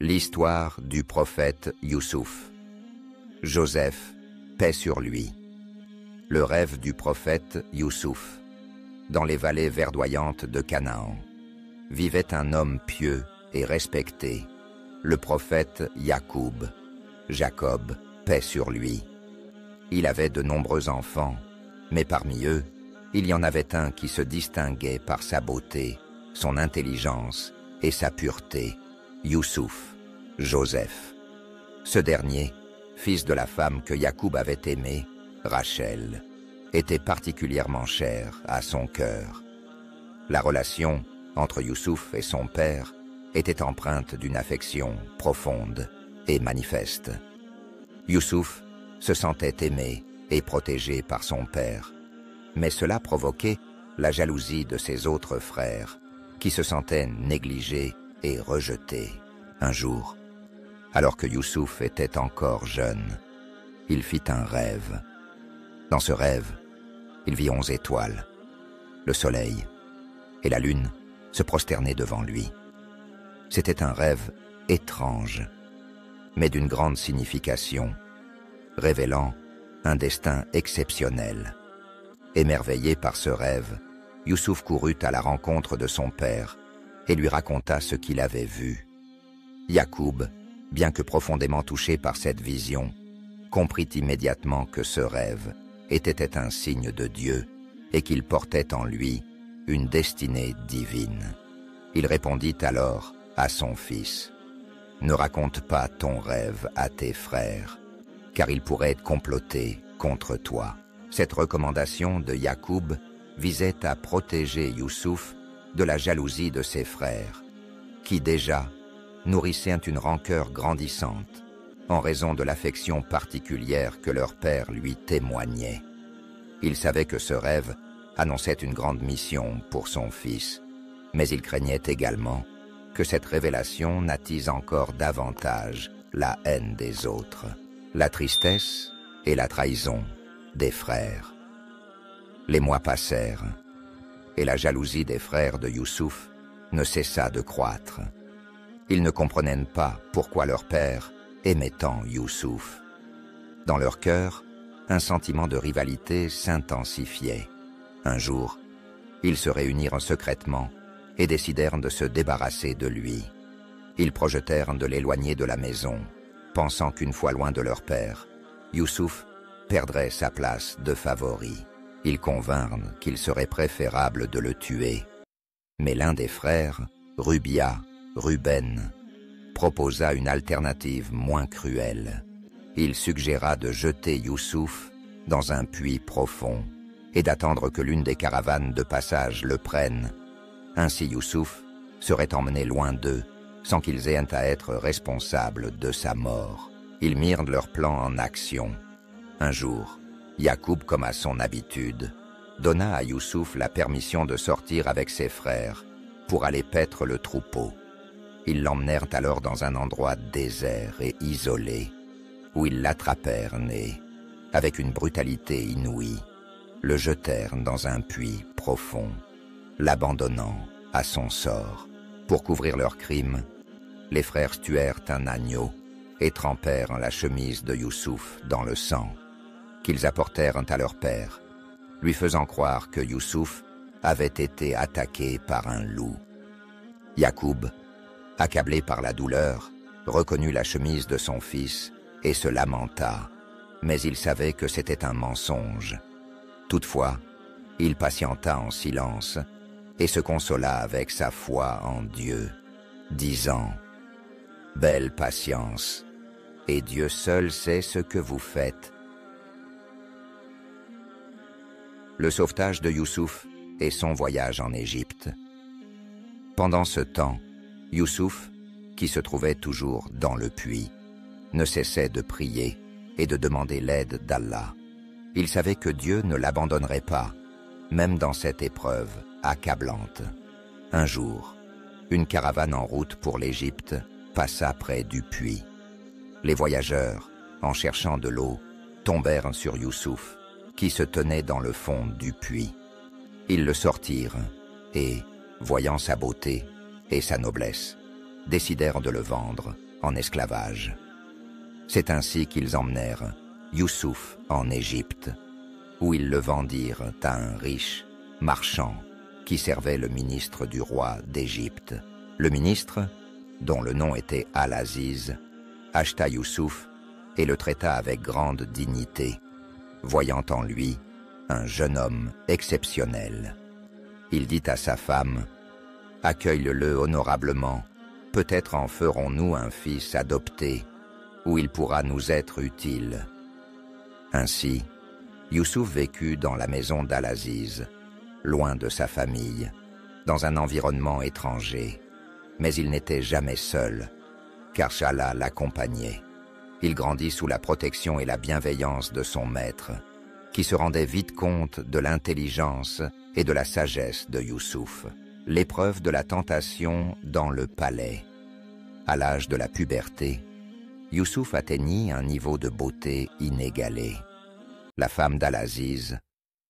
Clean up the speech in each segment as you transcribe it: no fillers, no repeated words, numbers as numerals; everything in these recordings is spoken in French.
L'histoire du prophète Youssouf. Joseph, paix sur lui. Le rêve du prophète Youssouf. Dans les vallées verdoyantes de Canaan, vivait un homme pieux et respecté, le prophète Yacoub. Jacob, paix sur lui. Il avait de nombreux enfants, mais parmi eux, il y en avait un qui se distinguait par sa beauté, son intelligence et sa pureté, Youssouf, Joseph. Ce dernier, fils de la femme que Yacoub avait aimée, Rachel, était particulièrement cher à son cœur. La relation entre Youssouf et son père était empreinte d'une affection profonde et manifeste. Youssouf se sentait aimé et protégé par son père, mais cela provoquait la jalousie de ses autres frères, qui se sentaient négligés et rejetés. Un jour, alors que Youssouf était encore jeune, il fit un rêve. Dans ce rêve, il vit 11 étoiles, le soleil et la lune se prosternaient devant lui. C'était un rêve étrange, mais d'une grande signification, révélant un destin exceptionnel. Émerveillé par ce rêve, Youssouf courut à la rencontre de son père et lui raconta ce qu'il avait vu. Yacoub, bien que profondément touché par cette vision, comprit immédiatement que ce rêve était un signe de Dieu et qu'il portait en lui une destinée divine. Il répondit alors à son fils: « Ne raconte pas ton rêve à tes frères, car ils pourraient être complotés contre toi. » Cette recommandation de Yacoub visait à protéger Youssouf de la jalousie de ses frères, qui déjà nourrissaient une rancœur grandissante en raison de l'affection particulière que leur père lui témoignait. Il savait que ce rêve annonçait une grande mission pour son fils, mais il craignait également que cette révélation n'attise encore davantage la haine des autres, la tristesse et la trahison des frères. Les mois passèrent, et la jalousie des frères de Youssouf ne cessa de croître. Ils ne comprenaient pas pourquoi leur père aimait tant Youssouf. Dans leur cœur, un sentiment de rivalité s'intensifiait. Un jour, ils se réunirent secrètement et décidèrent de se débarrasser de lui. Ils projetèrent de l'éloigner de la maison, pensant qu'une fois loin de leur père, Youssouf perdrait sa place de favori. Ils convinrent qu'il serait préférable de le tuer. Mais l'un des frères, Ruben, proposa une alternative moins cruelle. Il suggéra de jeter Youssouf dans un puits profond et d'attendre que l'une des caravanes de passage le prenne. Ainsi Youssouf serait emmené loin d'eux, sans qu'ils aient à être responsables de sa mort. Ils mirent leur plan en action. Un jour, Yacoub, comme à son habitude, donna à Youssouf la permission de sortir avec ses frères pour aller paître le troupeau. Ils l'emmenèrent alors dans un endroit désert et isolé, où ils l'attrapèrent et, avec une brutalité inouïe, le jetèrent dans un puits profond, l'abandonnant à son sort. Pour couvrir leur crime, les frères tuèrent un agneau et trempèrent la chemise de Youssouf dans le sang, qu'ils apportèrent à leur père, lui faisant croire que Youssouf avait été attaqué par un loup. Yacoub, accablé par la douleur, reconnut la chemise de son fils et se lamenta, mais il savait que c'était un mensonge. Toutefois, il patienta en silence et se consola avec sa foi en Dieu, disant: « Belle patience, et Dieu seul sait ce que vous faites. » Le sauvetage de Youssouf et son voyage en Égypte. Pendant ce temps, Youssouf, qui se trouvait toujours dans le puits, ne cessait de prier et de demander l'aide d'Allah. Il savait que Dieu ne l'abandonnerait pas, même dans cette épreuve accablante. Un jour, une caravane en route pour l'Égypte passa près du puits. Les voyageurs, en cherchant de l'eau, tombèrent sur Youssouf, qui se tenait dans le fond du puits. Ils le sortirent et, voyant sa beauté et sa noblesse, décidèrent de le vendre en esclavage. C'est ainsi qu'ils emmenèrent Youssouf en Égypte, où ils le vendirent à un riche marchand qui servait le ministre du roi d'Égypte. Le ministre, dont le nom était Al-Aziz, acheta Youssouf et le traita avec grande dignité, voyant en lui un jeune homme exceptionnel. Il dit à sa femme, « Accueille-le honorablement, peut-être en ferons-nous un fils adopté, où il pourra nous être utile. » Ainsi, Youssouf vécut dans la maison d'Al-Aziz, loin de sa famille, dans un environnement étranger, mais il n'était jamais seul, car Chala l'accompagnait. Il grandit sous la protection et la bienveillance de son maître, qui se rendait vite compte de l'intelligence et de la sagesse de Youssouf. L'épreuve de la tentation dans le palais. À l'âge de la puberté, Youssouf atteignit un niveau de beauté inégalé. La femme d'Al-Aziz,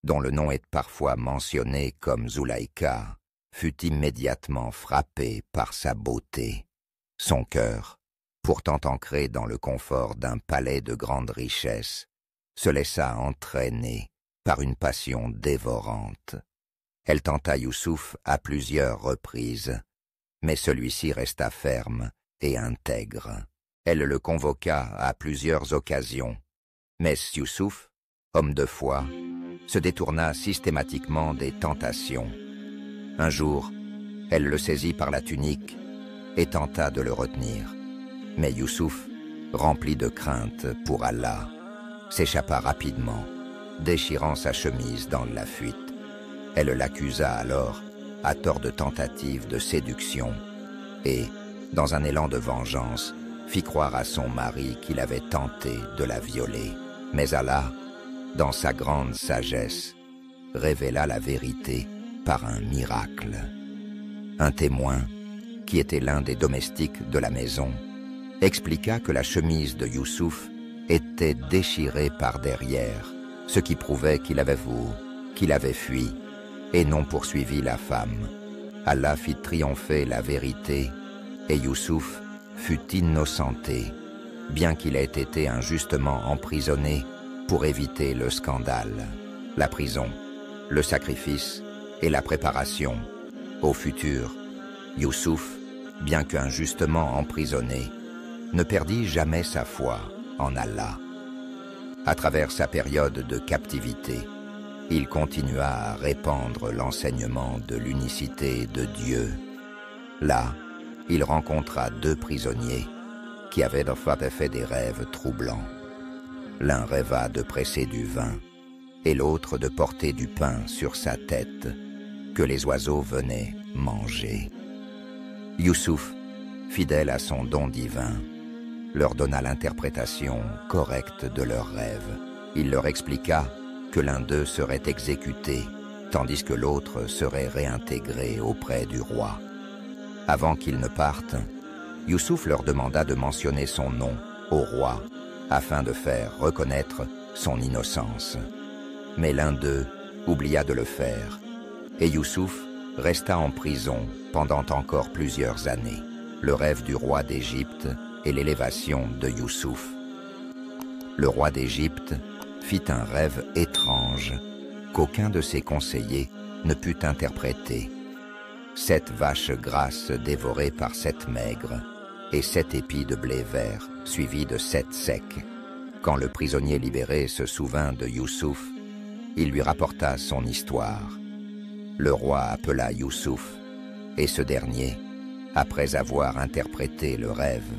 dont le nom est parfois mentionné comme Zulaïka, fut immédiatement frappée par sa beauté. Son cœur, pourtant ancré dans le confort d'un palais de grande richesse, se laissa entraîner par une passion dévorante. Elle tenta Youssouf à plusieurs reprises, mais celui-ci resta ferme et intègre. Elle le convoqua à plusieurs occasions, mais Youssouf, homme de foi, se détourna systématiquement des tentations. Un jour, elle le saisit par la tunique et tenta de le retenir. Mais Youssouf, rempli de crainte pour Allah, s'échappa rapidement, déchirant sa chemise dans la fuite. Elle l'accusa alors, à tort de tentative de séduction, et, dans un élan de vengeance, fit croire à son mari qu'il avait tenté de la violer. Mais Allah, dans sa grande sagesse, révéla la vérité par un miracle. Un témoin, qui était l'un des domestiques de la maison, expliqua que la chemise de Youssouf était déchirée par derrière, ce qui prouvait qu'il avait fui, et non poursuivi la femme. Allah fit triompher la vérité, et Youssouf fut innocenté, bien qu'il ait été injustement emprisonné pour éviter le scandale. La prison, le sacrifice et la préparation au futur. Youssouf, bien qu'injustement emprisonné, ne perdit jamais sa foi en Allah. À travers sa période de captivité, il continua à répandre l'enseignement de l'unicité de Dieu. Là, il rencontra deux prisonniers qui avaient fait des rêves troublants. L'un rêva de presser du vin et l'autre de porter du pain sur sa tête que les oiseaux venaient manger. Youssouf, fidèle à son don divin, leur donna l'interprétation correcte de leurs rêves. Il leur expliqua que l'un d'eux serait exécuté, tandis que l'autre serait réintégré auprès du roi. Avant qu'ils ne partent, Youssouf leur demanda de mentionner son nom au roi, afin de faire reconnaître son innocence. Mais l'un d'eux oublia de le faire, et Youssouf resta en prison pendant encore plusieurs années. Le rêve du roi d'Égypte et l'élévation de Youssouf. Le roi d'Égypte fit un rêve étrange qu'aucun de ses conseillers ne put interpréter. 7 vaches grasses dévorées par 7 maigres et 7 épis de blé vert suivis de 7 secs. Quand le prisonnier libéré se souvint de Youssouf, il lui rapporta son histoire. Le roi appela Youssouf, et ce dernier, après avoir interprété le rêve,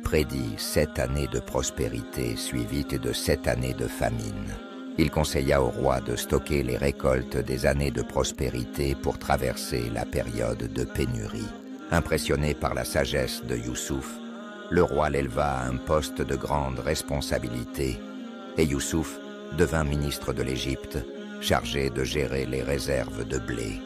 prédit 7 années de prospérité suivies de 7 années de famine. Il conseilla au roi de stocker les récoltes des années de prospérité pour traverser la période de pénurie. Impressionné par la sagesse de Youssouf, le roi l'éleva à un poste de grande responsabilité, et Youssouf devint ministre de l'Égypte, chargé de gérer les réserves de blé.